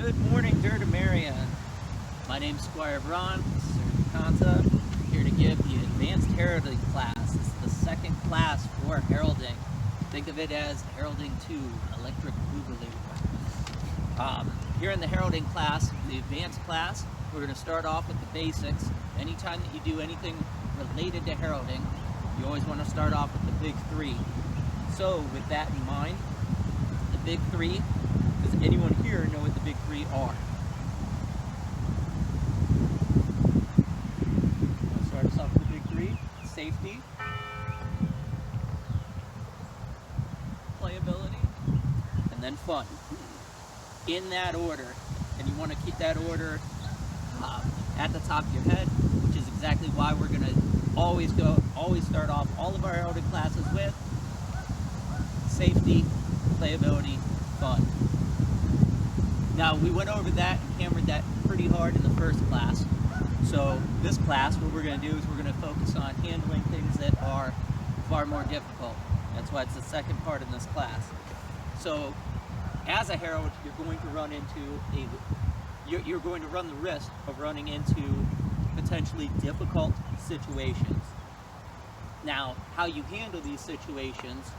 Good morning, Dur D Marshaling. My name's Squire Braun, Conta, here to give the Advanced Heralding Class. This is the second class for heralding. Think of it as Heralding 2, Electric Boogaloo. Here in the heralding class, the advanced class, we're going to start off with the basics. Anytime that you do anything related to heralding, you always want to start off with the big three. So with that in mind, the big three, does anyone here know what the big three are? I'll start us off with the big three. Safety, playability, and then fun. In that order, and you want to keep that order at the top of your head, which is exactly why we're going to always start off all of our heralding classes with safety, playability, fun. Now, we went over that and hammered that pretty hard in the first class. So this class, what we're going to do is we're going to focus on handling things that are far more difficult. That's why it's the second part in this class. So as a herald, you're going to run the risk of running into potentially difficult situations. Now, how you handle these situations.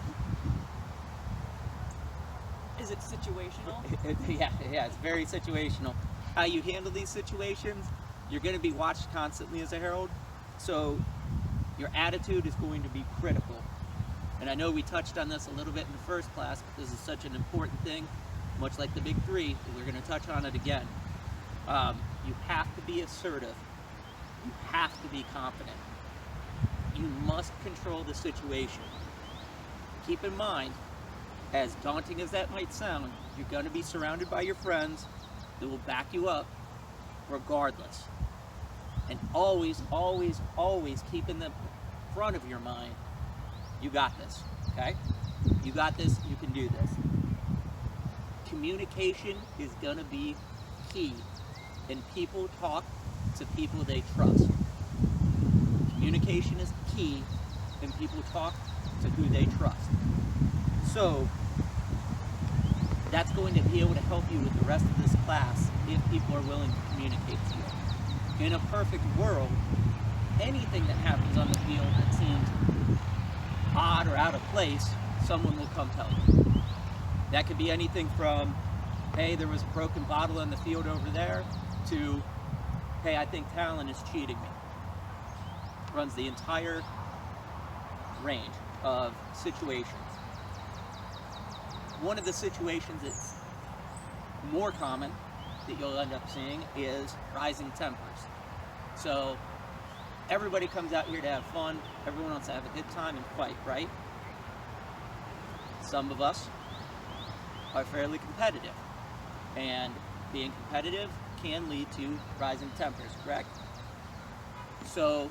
Is it situational? Yeah, it's very situational. How you handle these situations, you're going to be watched constantly as a herald, so your attitude is going to be critical. And I know we touched on this a little bit in the first class, but this is such an important thing, much like the big three, we're going to touch on it again. You have to be assertive. You have to be confident. You must control the situation. Keep in mind, as daunting as that might sound, you're going to be surrounded by your friends that will back you up regardless. And always, always, always keep in the front of your mind, you got this, okay? You got this, you can do this. Communication is going to be key, and people talk to people they trust. Communication is key, and people talk to who they trust. So that's going to be able to help you with the rest of this class if people are willing to communicate to you. In a perfect world, anything that happens on the field that seems odd or out of place, someone will come tell you. That could be anything from, hey, there was a broken bottle on the field over there, to, hey, I think Talon is cheating me. Runs the entire range of situations. One of the situations that's more common that you'll end up seeing is rising tempers. So everybody comes out here to have fun. Everyone wants to have a good time and fight, right? Some of us are fairly competitive, and being competitive can lead to rising tempers, correct? So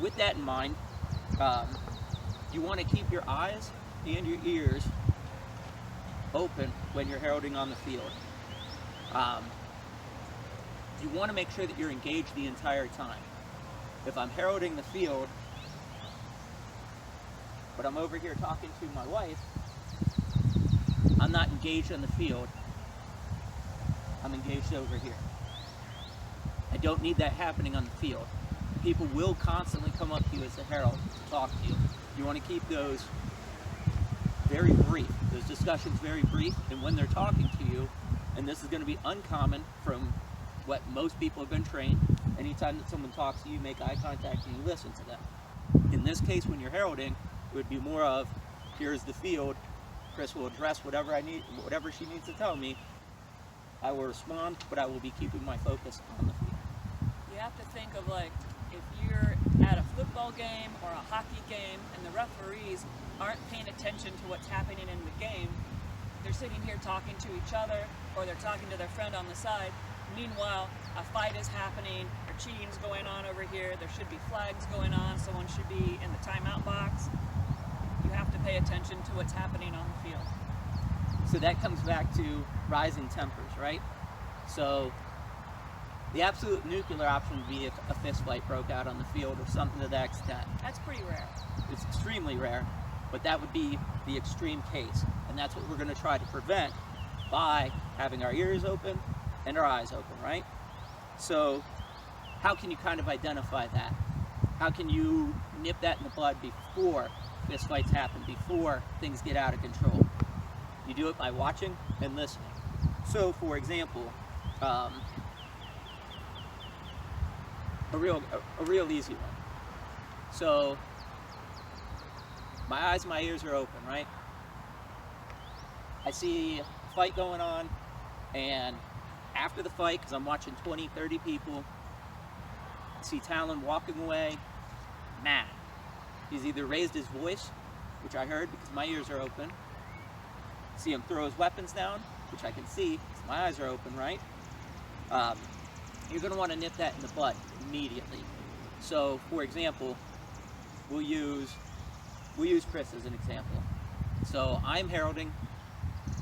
with that in mind, you want to keep your eyes and your ears open when you're heralding on the field. You want to make sure that you're engaged the entire time. If I'm heralding the field, but I'm over here talking to my wife, I'm not engaged on the field, I'm engaged over here. I don't need that happening on the field. People will constantly come up to you as a herald to talk to you. You want to keep those very brief, those discussions very brief, and when they're talking to you, and this is going to be uncommon from what most people have been trained, anytime that someone talks to you, make eye contact and you listen to them. In this case, when you're heralding, it would be more of, here's the field, Chris will address whatever she needs to tell me, I will respond, but I will be keeping my focus on the field. You have to think of, like, if you're at a football game or a hockey game and the referees aren't paying attention to what's happening in the game, they're sitting here talking to each other, or they're talking to their friend on the side. Meanwhile, a fight is happening, or cheating's going on over here, there should be flags going on, someone should be in the timeout box. You have to pay attention to what's happening on the field. So that comes back to rising tempers, right? So the absolute nuclear option would be if a fist fight broke out on the field or something to that extent. That's pretty rare. It's extremely rare, but that would be the extreme case, and that's what we're going to try to prevent by having our ears open and our eyes open, right? So how can you kind of identify that? How can you nip that in the bud before fist fights happen, before things get out of control? You do it by watching and listening. So for example, a real easy one. So my eyes, my ears are open, right? I see a fight going on, and after the fight, because I'm watching 20, 30 people, I see Talon walking away, mad. He's either raised his voice, which I heard because my ears are open, see him throw his weapons down, which I can see because my eyes are open, right? You're going to want to nip that in the bud immediately. So, for example, we'll use Chris as an example. So I'm heralding.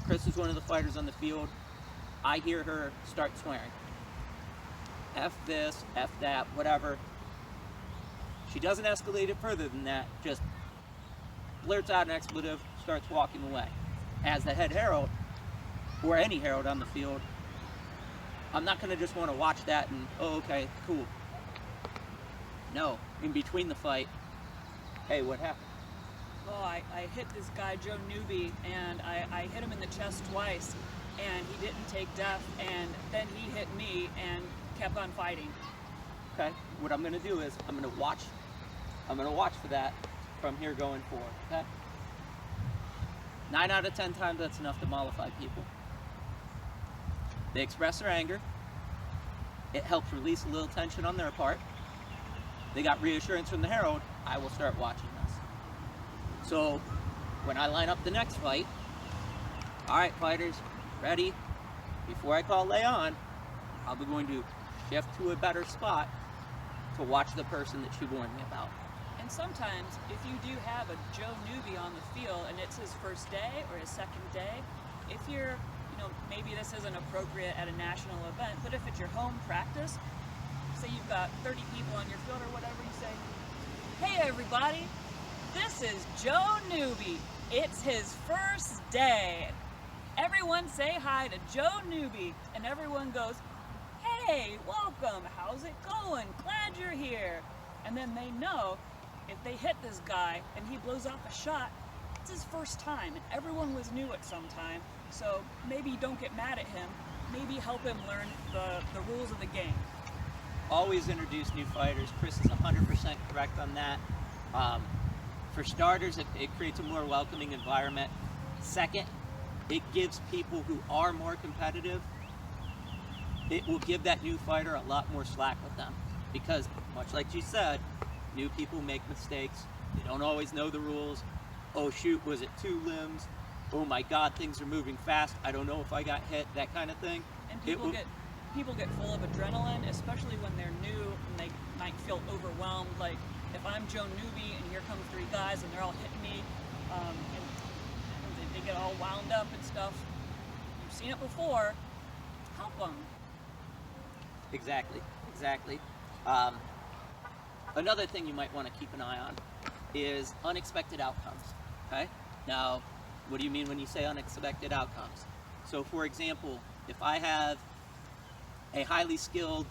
Chris is one of the fighters on the field. I hear her start swearing. F this, F that, whatever. She doesn't escalate it further than that, just blurts out an expletive, starts walking away. As the head herald, or any herald on the field, I'm not going to just want to watch that and, oh, okay, cool. No, in between the fight, hey, what happened? Well, I hit this guy, Joe Newby, and I hit him in the chest twice, and he didn't take death, and then he hit me and kept on fighting. Okay, what I'm going to do is I'm going to watch for that from here going forward, okay? 9 out of 10 times that's enough to mollify people. They express their anger. It helps release a little tension on their part. They got reassurance from the herald. I will start watching this. So when I line up the next fight, all right, fighters, ready? Before I call lay on, I'll be going to shift to a better spot to watch the person that she warned me about. And sometimes, if you do have a Joe Newby on the field and it's his first day or his second day, if you're, maybe this isn't appropriate at a national event, but if it's your home practice, say you've got 30 people on your field or whatever, you say, hey everybody, this is Joe Newby. It's his first day. Everyone say hi to Joe Newby. And everyone goes, hey, welcome, how's it going? Glad you're here. And then they know if they hit this guy and he blows off a shot, it's his first time, and everyone was new at some time, so maybe don't get mad at him, maybe help him learn the rules of the game. Always introduce new fighters. Chris is 100% correct on that. For starters, it creates a more welcoming environment. Second, it gives people who are more competitive, it will give that new fighter a lot more slack with them. Because, much like you said, new people make mistakes. They don't always know the rules. Oh shoot, was it 2 limbs? Oh my God, things are moving fast. I don't know if I got hit, that kind of thing. And people get full of adrenaline, especially when they're new and they might feel overwhelmed. Like if I'm Joe Newby and here come 3 guys and they're all hitting me, and they get all wound up and stuff. You've seen it before. Help them. Exactly. Another thing you might want to keep an eye on is unexpected outcomes. Okay? Now, what do you mean when you say unexpected outcomes? So, for example, if I have a highly skilled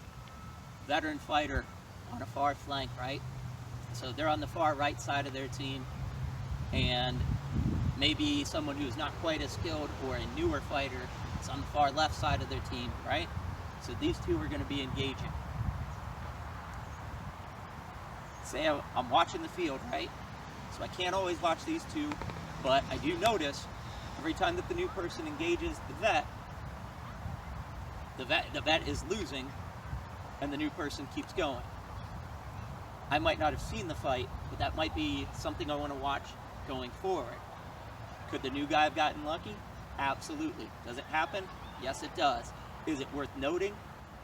veteran fighter on a far flank, right? So they're on the far right side of their team, and maybe someone who's not quite as skilled or a newer fighter is on the far left side of their team, right? So these two are going to be engaging. Say I'm watching the field, right? So I can't always watch these two, but I do notice every time that the new person engages the vet is losing, and the new person keeps going. I might not have seen the fight, but that might be something I want to watch going forward. Could the new guy have gotten lucky? Absolutely. Does it happen? Yes, it does. Is it worth noting?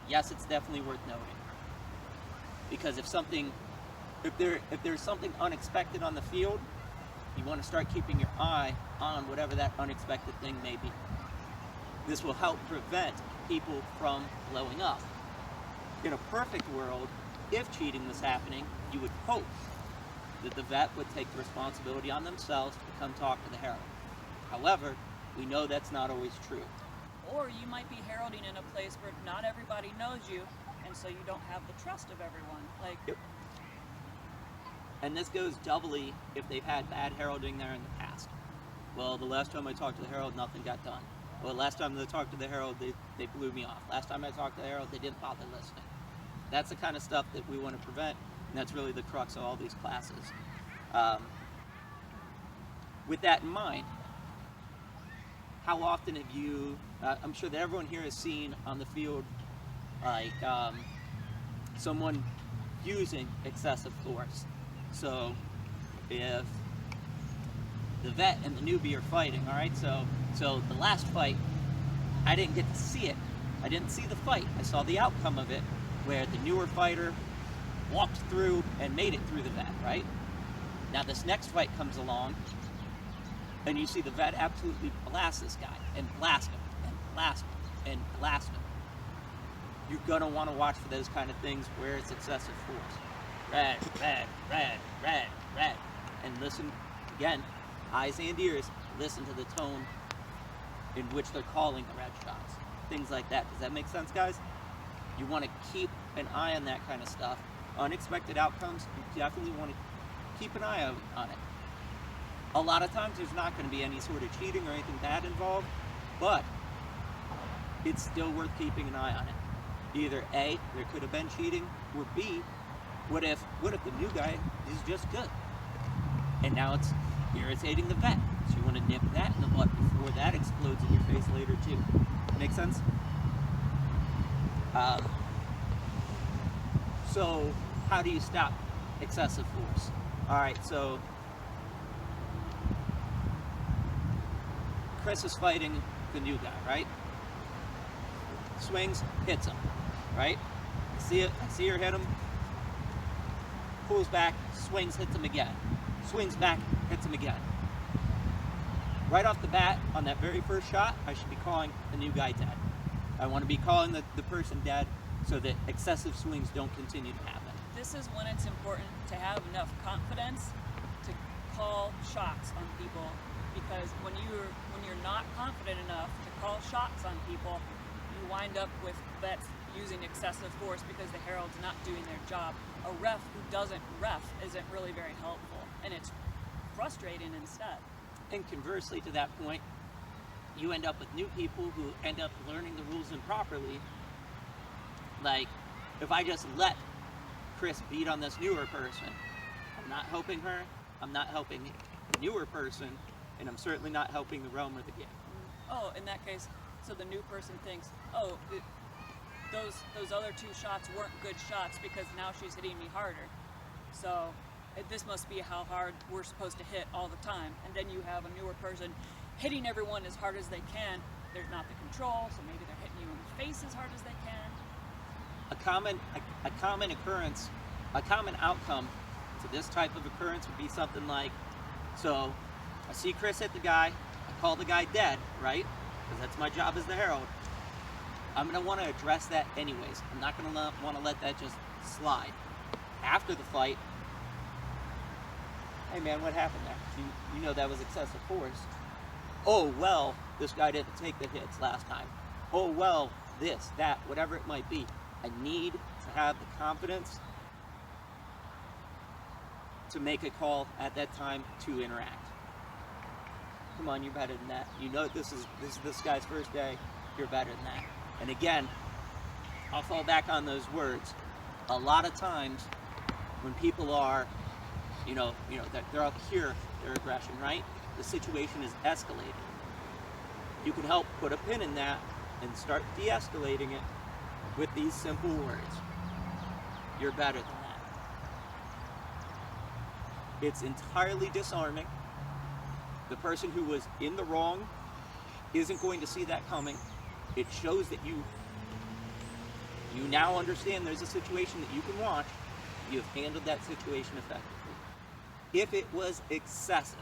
Yes, it's definitely worth noting. Because if there's something unexpected on the field, you want to start keeping your eye on whatever that unexpected thing may be. This will help prevent people from blowing up. In a perfect world, if cheating was happening, you would hope that the vet would take the responsibility on themselves to come talk to the herald. However, we know that's not always true. Or you might be heralding in a place where not everybody knows you, and so you don't have the trust of everyone. Like, Yep. And this goes doubly if they've had bad heralding there in the past. Well, the last time I talked to the herald, nothing got done. Well, last time they talked to the herald, they blew me off. Last time I talked to the herald, they didn't bother listening. That's the kind of stuff that we want to prevent, and that's really the crux of all these classes. With that in mind, how often have you, I'm sure that everyone here has seen on the field, like someone using excessive force. So if the vet and the newbie are fighting, all right, so the last fight, I didn't get to see it. I didn't see the fight. I saw the outcome of it, where the newer fighter walked through and made it through the vet, right? Now this next fight comes along, and you see the vet absolutely blast this guy, and blast him, and blast him, and blast him. You're gonna wanna watch for those kind of things where it's excessive force. Red, red, red, red, red. And listen, again, eyes and ears, listen to the tone in which they're calling the red shots. Things like that. Does that make sense, guys? You wanna keep an eye on that kind of stuff. Unexpected outcomes, you definitely wanna keep an eye out on it. A lot of times there's not going to be any sort of cheating or anything bad involved, but it's still worth keeping an eye on it. Either A, there could have been cheating, or B, what if the new guy is just good? And now it's irritating the vet. So you want to nip that in the butt before that explodes in your face later too. Make sense? So how do you stop excessive force? Alright, so Chris is fighting the new guy, right? Swings, hits him, right? I see it, I see her hit him, pulls back, swings, hits him again. Swings back, hits him again. Right off the bat, on that very first shot, I should be calling the new guy dead. I want to be calling the person dead so that excessive swings don't continue to happen. this is when it's important to have enough confidence to call shots on people, because when you're not confident enough to call shots on people, you wind up with vets using excessive force because the herald's not doing their job. A ref who doesn't ref isn't really very helpful, and it's frustrating instead. And conversely to that point, you end up with new people who end up learning the rules improperly. Like, if I just let Chris beat on this newer person, I'm not helping her, I'm not helping the newer person, and I'm certainly not helping the realm of the game. Oh, in that case, so the new person thinks, oh, those other two shots weren't good shots because now she's hitting me harder. So this must be how hard we're supposed to hit all the time. And then you have a newer person hitting everyone as hard as they can. There's not the control, so maybe they're hitting you in the face as hard as they can. A common occurrence, a common outcome to this type of occurrence would be something like, so I see Chris hit the guy, I call the guy dead, right? Because that's my job as the herald. I'm going to want to address that anyways. I'm not going to want to let that just slide. After the fight, hey man, what happened there? You know that was excessive force. Oh well, this guy didn't take the hits last time. Oh well, this, that, whatever it might be. I need to have the confidence to make a call at that time to interact. Come on, you're better than that. You know this is this guy's first day. You're better than that. And again, I'll fall back on those words. A lot of times when people are, they're up here, their aggression, right? The situation is escalating. You can help put a pin in that and start de-escalating it with these simple words. You're better than that. It's entirely disarming. The person who was in the wrong isn't going to see that coming. It shows that you now understand there's a situation that you can watch. You've handled that situation effectively. If it was excessive,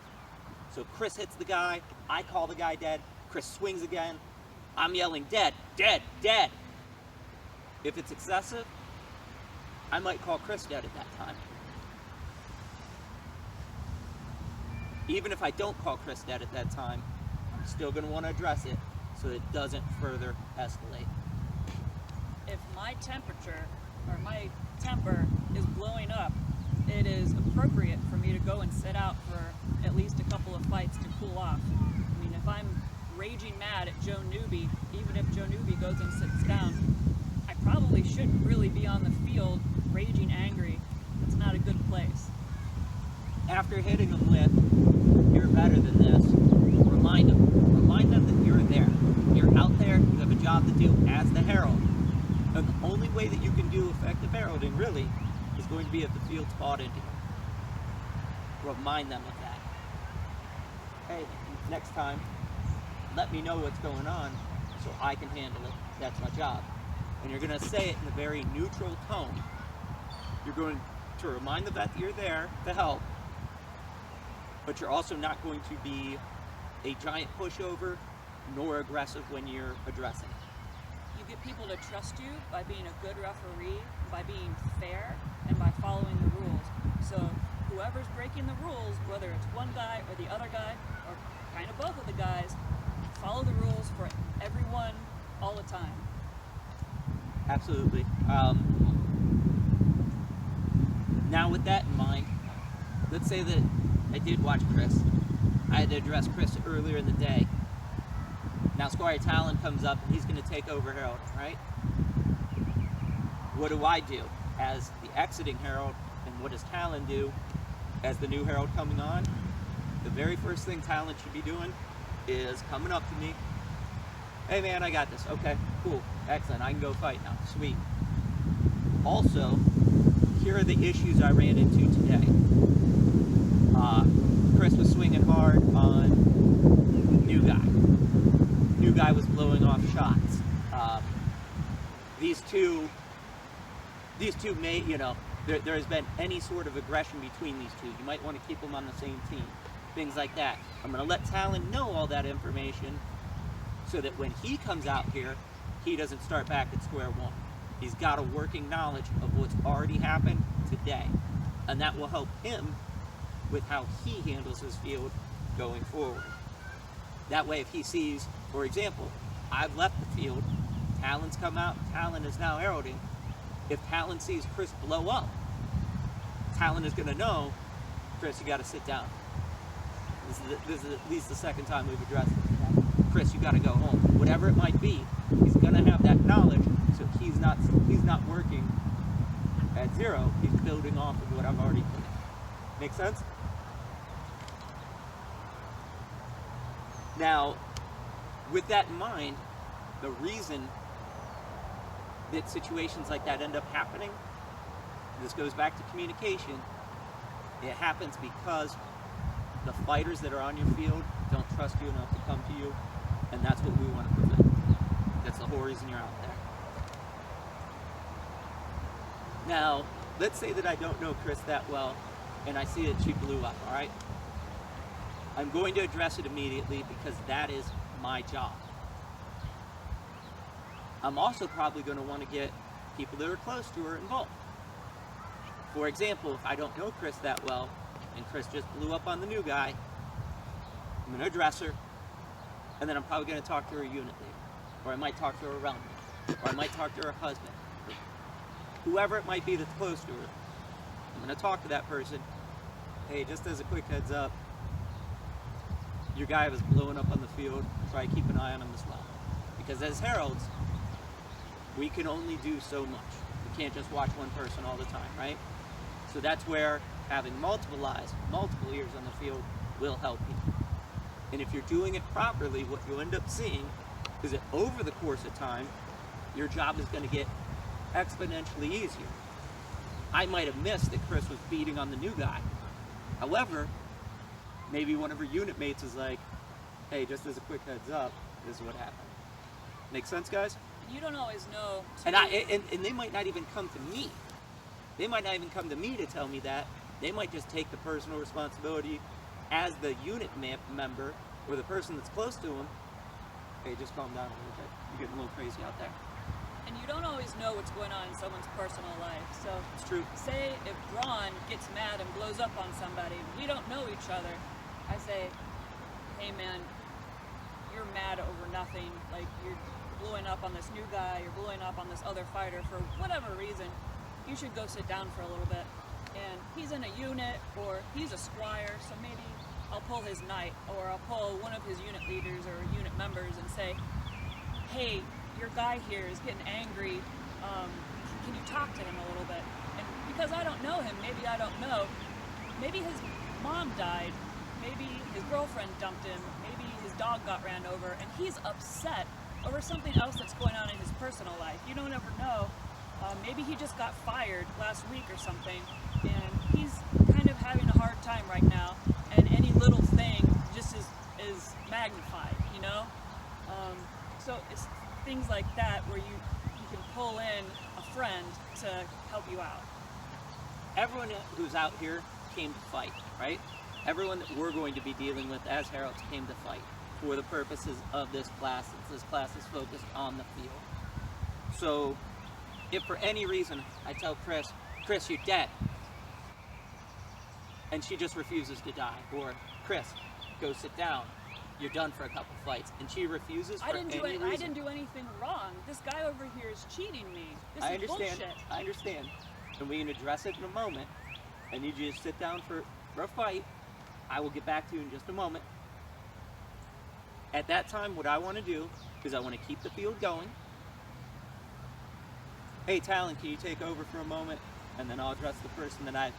so Chris hits the guy, I call the guy dead, Chris swings again, I'm yelling dead, dead, dead. If it's excessive, I might call Chris dead at that time. Even if I don't call Chris dead at that time, I'm still going to want to address it so it doesn't further escalate. If my temperature or my temper is blowing up, it is appropriate for me to go and sit out for at least a couple of fights to cool off. I mean, if I'm raging mad at Joe Newby, even if Joe Newby goes and sits down, I probably shouldn't really be on the field raging angry. That's not a good place. After hitting them with, "You're better than this," remind them that you're there. You're out there, you have a job to do as the herald. And the only way that you can do effective heralding, really, is going to be if the field's bought into you. Remind them of that. Hey, next time, let me know what's going on so I can handle it. That's my job. And you're going to say it in a very neutral tone. You're going to remind the vet that you're there to help, but you're also not going to be a giant pushover nor aggressive when you're addressing it. You get people to trust you by being a good referee, by being fair, and by following the rules. So whoever's breaking the rules, whether it's one guy or the other guy, or kind of both of the guys, follow the rules for everyone all the time. Absolutely. Now with that in mind, let's say that I did watch Chris. I had to address Chris earlier in the day. Now Squire Talon comes up and he's going to take over heralding, right? What do I do as the exiting herald, and what does Talon do as the new herald coming on? The very first thing Talon should be doing is coming up to me. "Hey man, I got this." "Okay, cool, excellent, I can go fight now." Sweet. Also, here are the issues I ran into today. Chris was swinging hard on new guy. New guy was blowing off shots. These two may, there has been any sort of aggression between these two. You might want to keep them on the same team. Things like that. I'm going to let Talon know all that information so that when he comes out here, he doesn't start back at square one. He's got a working knowledge of what's already happened today. And that will help him with how he handles his field going forward. That way, if he sees, for example, I've left the field, Talon's come out, Talon is now heralding. If Talon sees Chris blow up, Talon is going to know, "Chris, you got to sit down. This is at least the second time we've addressed it. Chris, you got to go home." Whatever it might be, he's going to have that knowledge, so he's not working at zero. He's building off of what I've already put in. Make sense? Now, with that in mind, the reason that situations like that end up happening, this goes back to communication. It happens because the fighters that are on your field don't trust you enough to come to you, and that's what we want to prevent. That's the whole reason you're out there. Now, let's say that I don't know Chris that well, and I see that she blew up, all right? I'm going to address it immediately because that is my job. I'm also probably going to want to get people that are close to her involved. For example, if I don't know Chris that well, and Chris just blew up on the new guy, I'm going to address her, and then I'm probably going to talk to her unit leader, or I might talk to her relative, or I might talk to her husband, whoever it might be that's close to her. I'm going to talk to that person. "Hey, just as a quick heads up, your guy was blowing up on the field. Try to keep an eye on him as well." Because as heralds, we can only do so much. We can't just watch one person all the time, right? So that's where having multiple eyes, multiple ears on the field will help you. And if you're doing it properly, what you'll end up seeing is that over the course of time, your job is going to get exponentially easier. I might have missed that Chris was beating on the new guy. However, maybe one of her unit mates is like, "Hey, just as a quick heads up, this is what happened." Make sense, guys? You don't always know. And they might not even come to me. They might not even come to me to tell me that. They might just take the personal responsibility as the unit member or the person that's close to them. "Hey, just calm down a little bit. You're getting a little crazy out there." And you don't always know what's going on in someone's personal life. So It's true. say if Braun gets mad and blows up on somebody, we don't know each other. I say, "Hey man, you're mad over nothing, like you're blowing up on this new guy, you're blowing up on this other fighter for whatever reason, you should go sit down for a little bit. And he's in a unit, or he's a squire, so maybe I'll pull his knight, or I'll pull one of his unit leaders or unit members and say, hey, your guy here is getting angry, can you talk to him a little bit? And because I don't know him, maybe I don't know, maybe his mom died, maybe his girlfriend dumped him, maybe his dog got ran over, and he's upset over something else that's going on in his personal life. You don't ever know. Maybe he just got fired last week or something, and he's kind of having a hard time right now, and any little thing just is magnified, you know? So it's things like that where you can pull in a friend to help you out. Everyone who's out here came to fight, right? Everyone that we're going to be dealing with as heralds came to fight for the purposes of this class, since this class is focused on the field. So if for any reason I tell Chris, you're dead, and she just refuses to die, or Chris, go sit down, you're done for a couple fights, and she refuses for any reason. I didn't do anything wrong. This guy over here is cheating me. This is bullshit. I understand, and we can address it in a moment. I need you to sit down for a fight. I will get back to you in just a moment. At that time, what I want to do is I want to keep the field going. Hey, Talon, can you take over for a moment? And then I'll address the person that I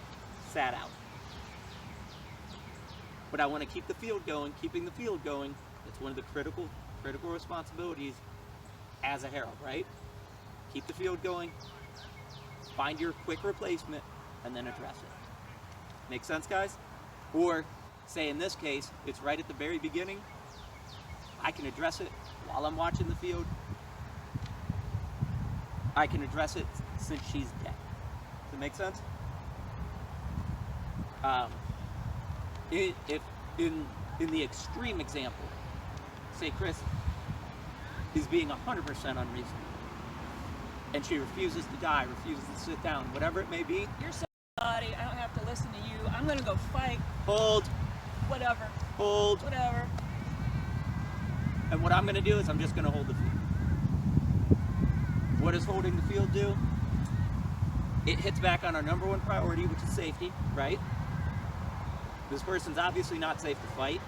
sat out. But I want to keep the field going. Keeping the field going, it's one of the critical responsibilities as a herald, right? Keep the field going, find your quick replacement, and then address it. Make sense, guys? Or, say in this case, it's right at the very beginning. I can address it while I'm watching the field. I can address it since she's dead. Does that make sense? If in the extreme example, say Chris is being 100% unreasonable, and she refuses to die, refuses to sit down, whatever it may be. You're somebody, I don't have to listen to you. I'm gonna go fight. Hold. Whatever. Hold. Whatever. And what I'm gonna do is I'm just gonna hold the field. What does holding the field do? It hits back on our number one priority, which is safety, right? This person's obviously not safe to fight,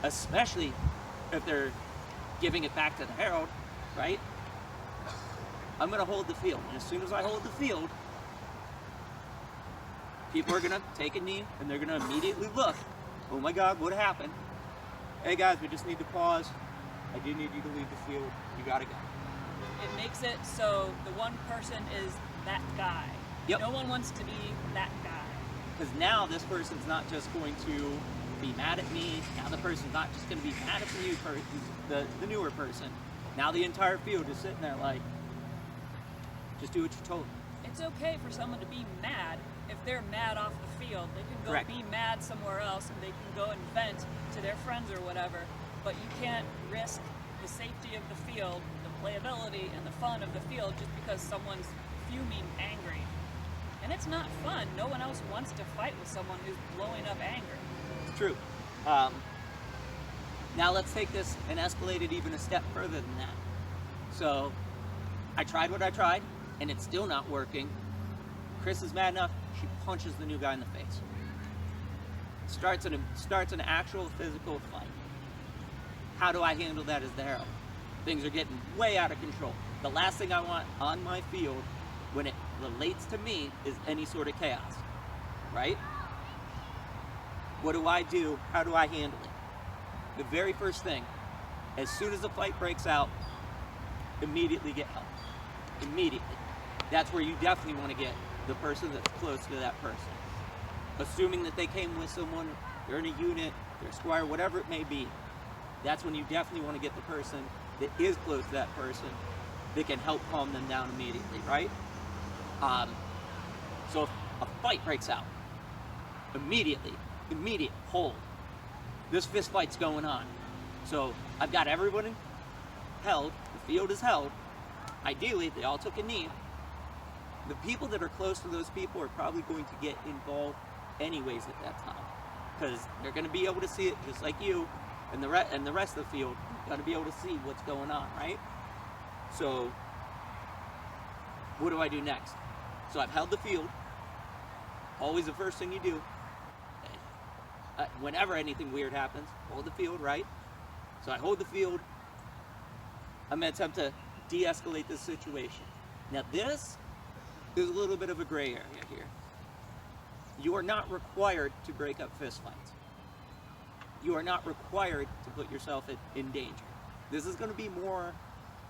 especially if they're giving it back to the herald, right? I'm gonna hold the field, and as soon as I hold the field, people are gonna take a knee, and they're gonna immediately look, oh my God, what happened? Hey guys, we just need to pause. I do need you to leave the field. You gotta go. It makes it so the one person is that guy. Yep. No one wants to be that guy. Because now this person's not just going to be mad at me. Now the person's not just going to be mad at the newer person. Now the entire field is sitting there like, just do what you're told. It's okay for someone to be mad if they're mad off the field. They can go Correct. be mad somewhere else, and they can go and vent to their friends or whatever. But you can't risk the safety of the field, the playability and the fun of the field just because someone's fuming angry. And it's not fun. No one else wants to fight with someone who's blowing up anger. It's true. Now let's take this and escalate it even a step further than that. So I tried what I tried, and it's still not working. Chris is mad enough, she punches the new guy in the face. Starts an actual physical fight. How do I handle that as the herald? Things are getting way out of control. The last thing I want on my field when it relates to me is any sort of chaos, right? What do I do? How do I handle it? The very first thing, as soon as the fight breaks out, immediately get help. Immediately. That's where you definitely want to get the person that's close to that person. Assuming that they came with someone, they're in a unit, they're a squire, whatever it may be. That's when you definitely want to get the person that is close to that person that can help calm them down immediately, right? So if a fight breaks out, immediate hold. This fist fight's going on. So I've got everyone held, the field is held. Ideally, they all took a knee. The people that are close to those people are probably going to get involved anyways at that time, because they're going to be able to see it just like you and the rest of the field. Got to be able to see what's going on, right? So what do I do next? So I've held the field. Always the first thing you do. Whenever anything weird happens, hold the field, right? So I hold the field. I'm going to attempt to de-escalate this situation. Now this is a little bit of a gray area here. You are not required to break up fistfights. You are not required to put yourself in danger. This is going to be more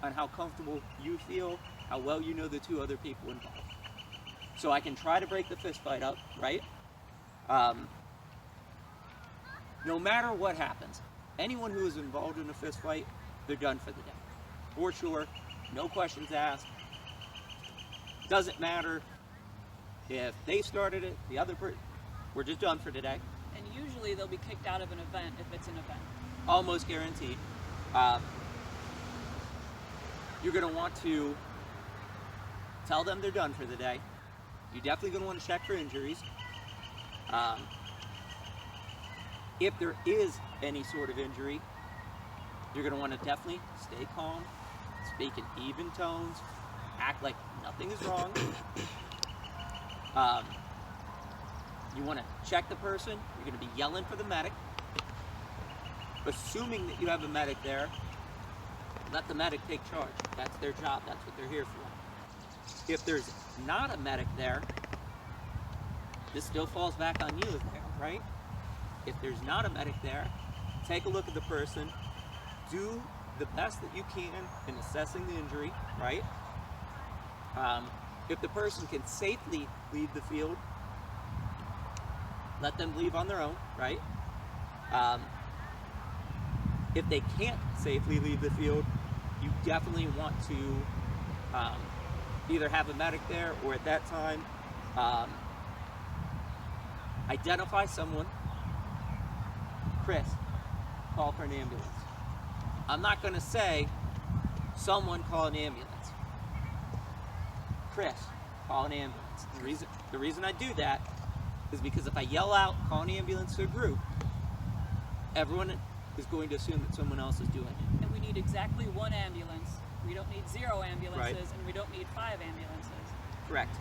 on how comfortable you feel, how well you know the two other people involved. So I can try to break the fistfight up, right? No matter what happens, anyone who is involved in a fistfight, they're done for the day. For sure, no questions asked. Doesn't matter if they started it, the other person, we're just done for today. And usually they'll be kicked out of an event if it's an event. Almost guaranteed. You're going to want to tell them they're done for the day. You're definitely going to want to check for injuries. If there is any sort of injury, you're going to want to definitely stay calm, speak in even tones, act like nothing is wrong. You want to check the person. You're going to be yelling for the medic. Assuming that you have a medic there, let the medic take charge. That's their job. That's what they're here for. If there's not a medic there, this still falls back on you as the parent, right? If there's not a medic there, take a look at the person. Do the best that you can in assessing the injury, right? If the person can safely leave the field, let them leave on their own, right? If they can't safely leave the field, you definitely want to either have a medic there or at that time, identify someone. Chris, call for an ambulance. I'm not going to say, someone call an ambulance. Chris, call an ambulance. The reason I do that is because if I yell out, call an ambulance to a group, everyone is going to assume that someone else is doing it. And we need exactly one ambulance. We don't need 0 ambulances, Right. and we don't need 5 ambulances. Correct.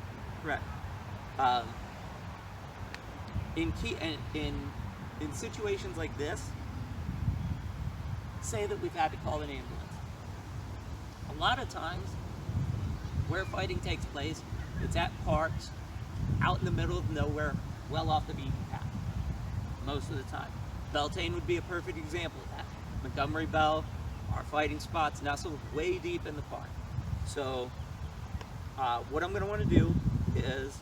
In situations like this, say that we've had to call an ambulance. A lot of times, where fighting takes place, it's at parks, out in the middle of nowhere, well off the beaten path. Most of the time. Beltane would be a perfect example of that. Montgomery Bell, our fighting spots nestled way deep in the park. So, what I'm going to want to do is,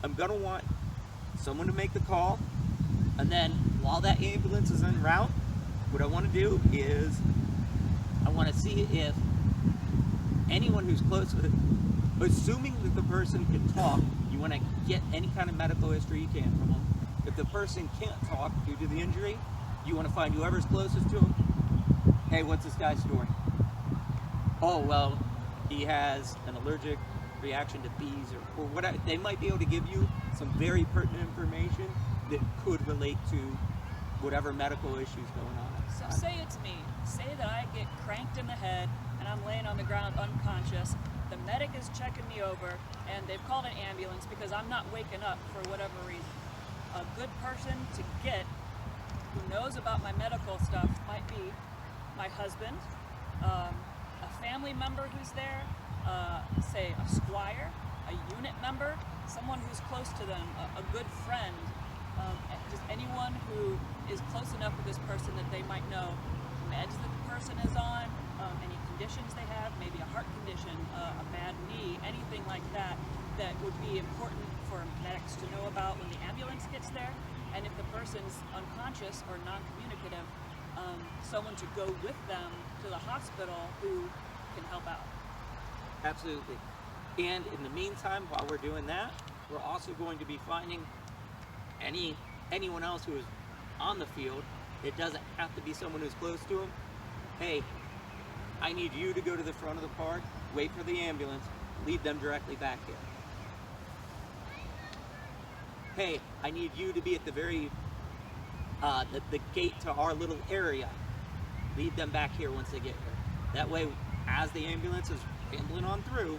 I'm going to want someone to make the call, and then while that ambulance is en route, what I want to do is, I want to see if anyone who's close with it, assuming that the person can talk, you want to get any kind of medical history you can from them. If the person can't talk due to the injury, you want to find whoever's closest to him. Hey, what's this guy's story? Oh, well, he has an allergic reaction to bees or whatever. They might be able to give you some very pertinent information that could relate to whatever medical issues going on. So say it's me. Say that I get cranked in the head and I'm laying on the ground unconscious. The medic is checking me over and they've called an ambulance because I'm not waking up for whatever reason. A good person to get who knows about my medical stuff might be my husband, a family member who's there, say a squire, a unit member, someone who's close to them, a good friend, just anyone who is close enough with this person that they might know meds that the person is on, any conditions they have, maybe a heart condition, a bad knee, anything like that that would be important for medics to know about when the ambulance gets there. And if the person's unconscious or non-communicative, someone to go with them to the hospital who can help out. Absolutely. And in the meantime, while we're doing that, we're also going to be finding anyone else who is on the field. It doesn't have to be someone who's close to him. Hey, I need you to go to the front of the park, wait for the ambulance, lead them directly back here. Hey, I need you to be at the very, the gate to our little area. lead them back here once they get here. That way, as the ambulance is ambling on through,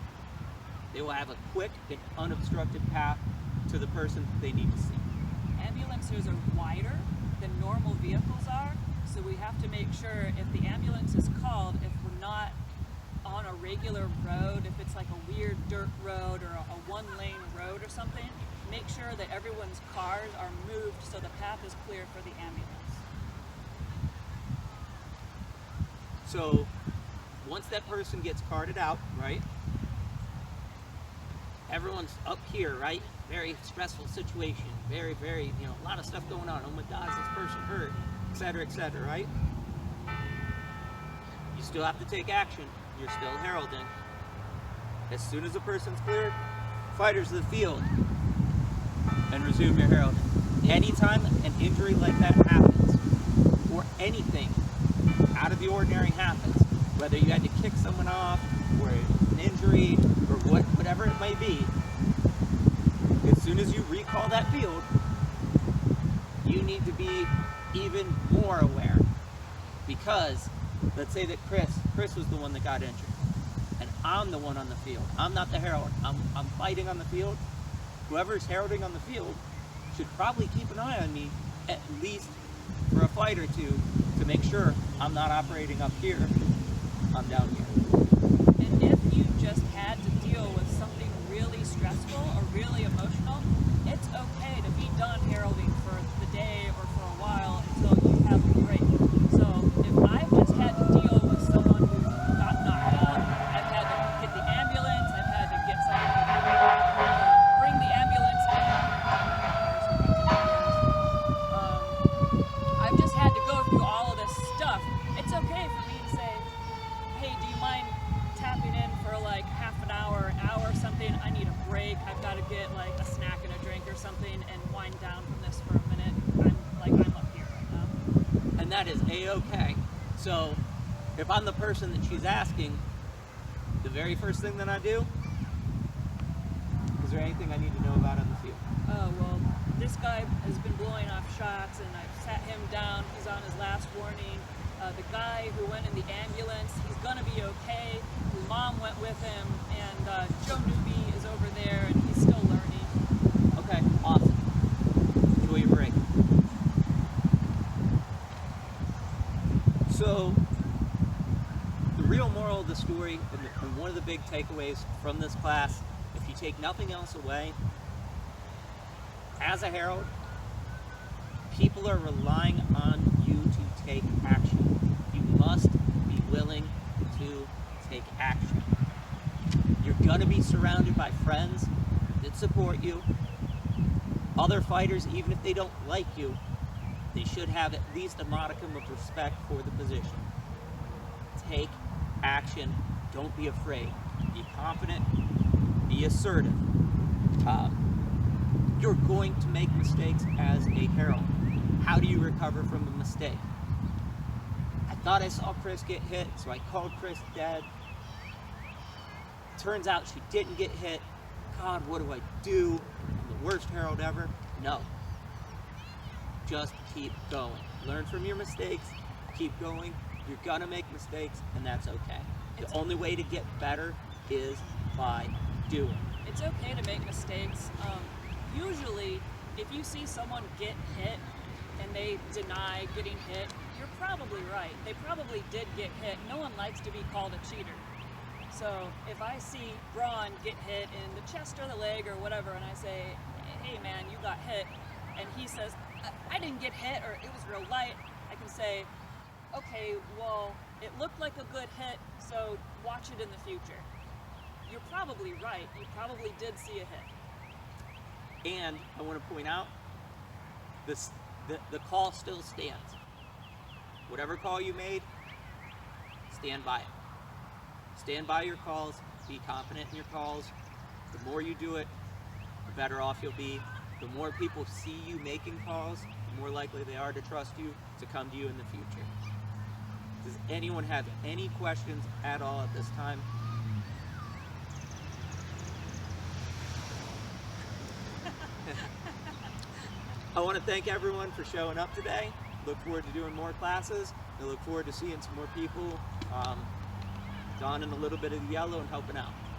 they will have a quick and unobstructed path to the person they need to see. Ambulances are wider than normal vehicles are, so we have to make sure if the ambulance is called, if we're not on a regular road, if it's like a weird dirt road or a one-lane road or something, make sure that everyone's cars are moved so the path is clear for the ambulance. So once that person gets carted out, right? Everyone's up here, right? Very stressful situation. Very, very, a lot of stuff going on. Oh my God, is this person hurt? Et cetera, right? You still have to take action. You're still heralding. As soon as the person's cleared, fighters to the field and resume your heralding. Anytime an injury like that happens, or anything out of the ordinary happens, whether you had to kick someone off, or an injury, or whatever it may be, as soon as you recall that field, you need to be even more aware. Because, let's say that Chris was the one that got injured, and I'm the one on the field. I'm not the herald. I'm fighting on the field. Whoever's heralding on the field should probably keep an eye on me, at least for a fight or two, to make sure I'm not operating up here, I'm down here. And if you just had to deal with something really stressful or really emotional, it's okay to be done heralding for the day or for a while until you have a break. So if I've just had to deal with someone who got knocked out, I've had to get the ambulance, I've had to get someone to bring the ambulance in. I've just had to go through all of this stuff. It's okay for me to say, hey, do you mind tapping in for like half an hour, something? I need a break. I've got to get like a snack and a drink or something and wind down from this for a minute. I'm up here right now. And that is A-okay. So if I'm the person that she's asking, the very first thing that I do, is there anything I need to know about on the field? Oh, well, this guy has been blowing off shots and I've sat him down. He's on his last warning. The guy who went in the ambulance, he's gonna be okay. His mom went with him, and Joe Newby is over there, and he's still learning. Okay, awesome. Enjoy your break. So, the real moral of the story, and one of the big takeaways from this class, if you take nothing else away, as a herald, people are relying on you to take action. You must be willing to take action. You're gonna be surrounded by friends that support you. Other fighters, even if they don't like you, they should have at least a modicum of respect for the position. Take action. Don't be afraid. Be confident. Be assertive. You're going to make mistakes as a herald. How do you recover from a mistake? I thought I saw Chris get hit, so I called Chris dead. Turns out she didn't get hit. God, what do I do? I'm the worst herald ever. No. Just keep going. Learn from your mistakes. Keep going. You're gonna make mistakes, and that's okay. The only way to get better is by doing. It's okay to make mistakes. Usually, if you see someone get hit and they deny getting hit, you're probably right. They probably did get hit. No one likes to be called a cheater. So if I see Braun get hit in the chest or the leg or whatever, and I say, hey man, you got hit, and he says, I didn't get hit, or it was real light, I can say, okay, well, it looked like a good hit, so watch it in the future. You're probably right. You probably did see a hit. And I want to point out, the call still stands. Whatever call you made, stand by it. Stand by your calls. Be confident in your calls. The more you do it, the better off you'll be. The more people see you making calls, the more likely they are to trust you to come to you in the future. Does anyone have any questions at all at this time? I want to thank everyone for showing up today. Look forward to doing more classes. I look forward to seeing some more people donning a little bit of the yellow and helping out.